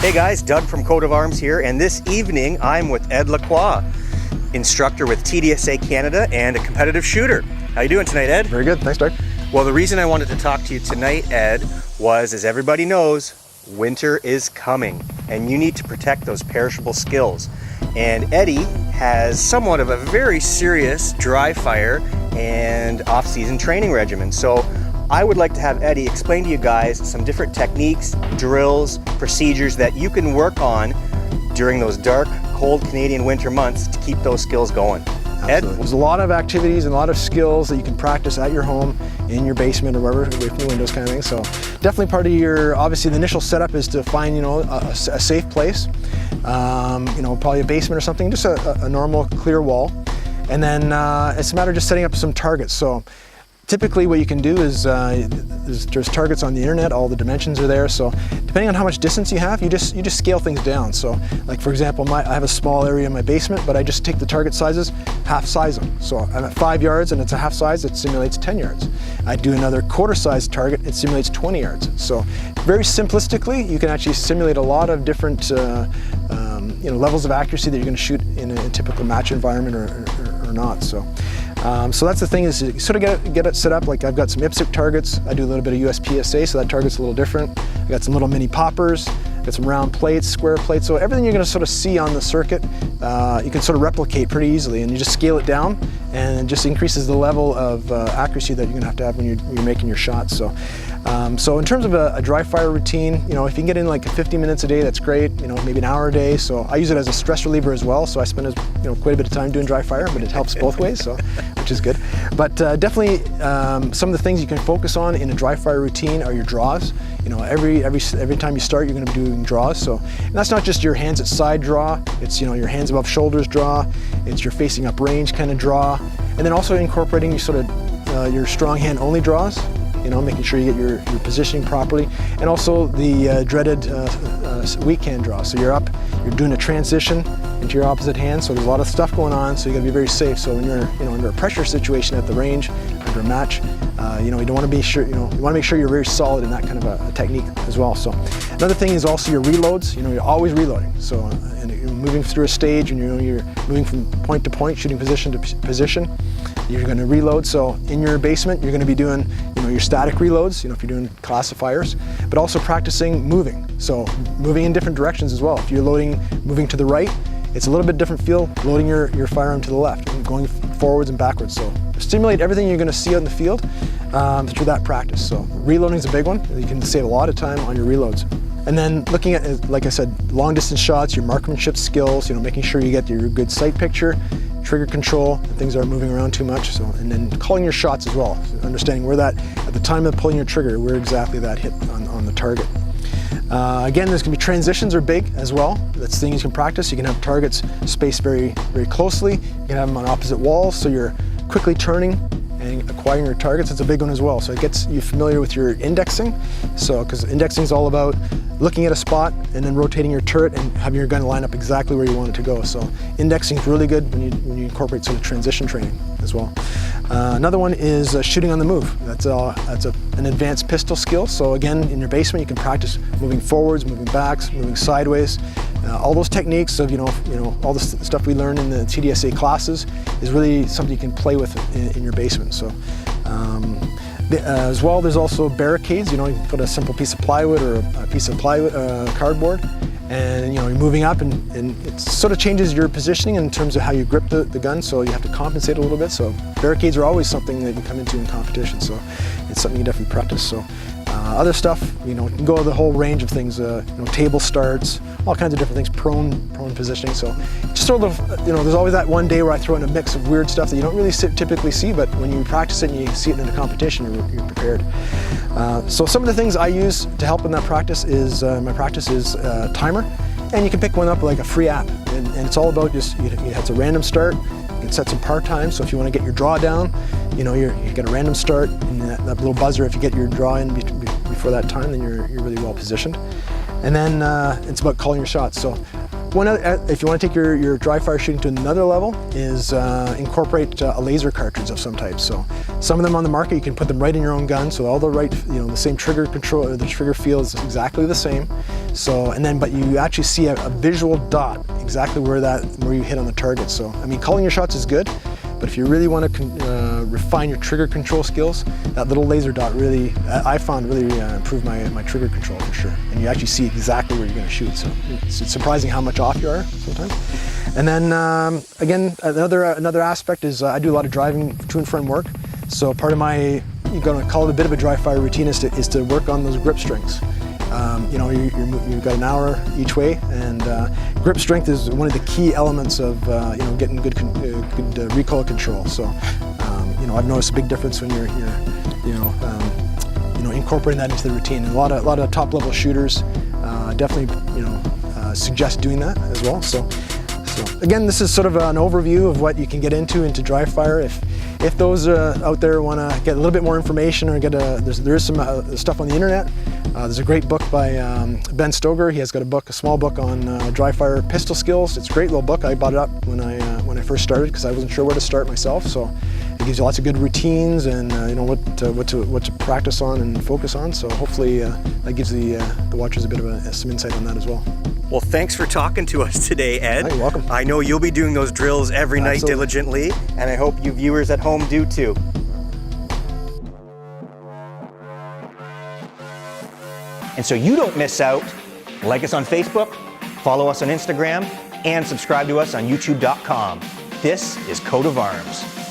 Hey guys, Doug from Coat of Arms here, and this evening I'm with Ed Lacroix, instructor with TDSA Canada and a competitive shooter. How you doing tonight, Ed? Very good, thanks, Doug. Well, the reason I wanted to talk to you tonight, Ed, was, as everybody knows, winter is coming and you need to protect those perishable skills. And Eddie has somewhat of a very serious dry fire and off-season training regimen. So I would like to have Eddie explain to you guys some different techniques, drills, procedures that you can work on during those dark, cold Canadian winter months to keep those skills going. Absolutely. Ed? There's a lot of activities and a lot of skills that you can practice at your home, in your basement or wherever, away from the windows kind of thing. So definitely part of your, obviously the initial setup is to find, a safe place, probably a basement or something, just a normal clear wall. And then it's a matter of just setting up some targets. So typically what you can do is, there's targets on the internet, all the dimensions are there, so depending on how much distance you have, you just scale things down. So like for example, I have a small area in my basement, but I just take the target sizes, half size them. So I'm at 5 yards and it's a half size, it simulates 10 yards. I do another quarter size target, it simulates 20 yards. So very simplistically, you can actually simulate a lot of different levels of accuracy that you're going to shoot in a typical match environment or not. So that's the thing, is you sort of get it set up. Like I've got some IPSC targets. I do a little bit of USPSA, so that target's a little different. I got some little mini poppers, got some round plates, square plates. So everything you're going to sort of see on the circuit, you can sort of replicate pretty easily, and you just scale it down, and it just increases the level of accuracy that you're going to have when you're making your shots. So in terms of a dry fire routine, if you can get in like 50 minutes a day, that's great. Maybe an hour a day. So I use it as a stress reliever as well. So I spend quite a bit of time doing dry fire, but it helps both ways, so which is good. But definitely some of the things you can focus on in a dry fire routine are your draws. Every time you start, you're going to be doing draws. So and that's not just your hands at side draw. It's your hands above shoulders draw. It's your facing up range kind of draw, and then also incorporating your strong hand only draws. Making sure you get your positioning properly, and also the dreaded weak hand draw. So you're doing a transition into your opposite hand, so there's a lot of stuff going on, so you gotta be very safe. So when you're under a pressure situation at the range, under a match, you don't want to be sure, you want to make sure you're very solid in that kind of a technique as well. So another thing is also your reloads. You're always reloading. So moving through a stage, and you're moving from point to point, shooting position to position, you're going to reload. So in your basement, you're going to be doing your static reloads, if you're doing classifiers, but also practicing moving. So moving in different directions as well. If you're moving to the right, it's a little bit different feel loading your firearm to the left and going forwards and backwards. So stimulate everything you're going to see out in the field through that practice. So reloading is a big one. You can save a lot of time on your reloads. And then looking at, like I said, long distance shots, your marksmanship skills, making sure you get your good sight picture, trigger control, and things aren't moving around too much. So, and then calling your shots as well, so understanding where that, at the time of pulling your trigger, where exactly that hit on the target. Again, there's going to be transitions are big as well. That's things you can practice. You can have targets spaced very, very closely. You can have them on opposite walls, so you're quickly turning and acquiring your targets. It's a big one as well. So it gets you familiar with your indexing. So, because indexing is all about looking at a spot and then rotating your turret and having your gun line up exactly where you want it to go. So indexing is really good when you incorporate sort of transition training as well. Another one is shooting on the move. That's an advanced pistol skill. So again, in your basement, you can practice moving forwards, moving backs, moving sideways. All those techniques of all the stuff we learn in the TDSA classes is really something you can play with in your basement. So as well, there's also barricades. You can put a simple piece of plywood or a piece of plywood cardboard, and you're moving up, and it sort of changes your positioning in terms of how you grip the gun. So you have to compensate a little bit. So barricades are always something that you come into in competition. So it's something you definitely practice. So Other stuff, you can go to the whole range of things, table starts, all kinds of different things, prone positioning. So just sort of, there's always that one day where I throw in a mix of weird stuff that you don't really typically see, but when you practice it and you see it in a competition, you're prepared. So some of the things I use to help in that practice is, timer, and you can pick one up like a free app, and it's all about just, it's a random start. You can set some part time, so if you want to get your draw down, you get a random start, and that little buzzer, if you get your draw in before that time, then you're really well positioned. And then it's about calling your shots. So if you want to take your dry fire shooting to another level, is incorporate a laser cartridge of some type. So some of them on the market, you can put them right in your own gun, so all the same trigger control, or the trigger feel is exactly the same. So but you actually see a visual dot exactly where you hit on the target. So I mean, calling your shots is good, but if you really want to refine your trigger control skills, that little laser dot I found really improved my trigger control for sure. And you actually see exactly where you're going to shoot. So it's surprising how much off you are sometimes. And then again, another aspect is I do a lot of driving to and from work. So part of you're going to call it a bit of a dry fire routine is to work on those grip strengths. You've got an hour each way, and grip strength is one of the key elements of getting good recoil control. So I've noticed a big difference when you're incorporating that into the routine. And a lot of top level shooters definitely suggest doing that as well. So again, this is sort of an overview of what you can get into dry fire. If those out there want to get a little bit more information or there is some stuff on the internet. There's a great book by Ben Stoger. He has got a small book on dry fire pistol skills. It's a great little book. I bought it up when I first started because I wasn't sure where to start myself. So it gives you lots of good routines and what to practice on and focus on. So hopefully that gives the watchers a bit of some insight on that as well. Well, thanks for talking to us today, Ed. You're welcome. I know you'll be doing those drills every night diligently, and I hope you viewers at home do too. And so you don't miss out, like us on Facebook, follow us on Instagram, and subscribe to us on YouTube.com. This is Coat of Arms.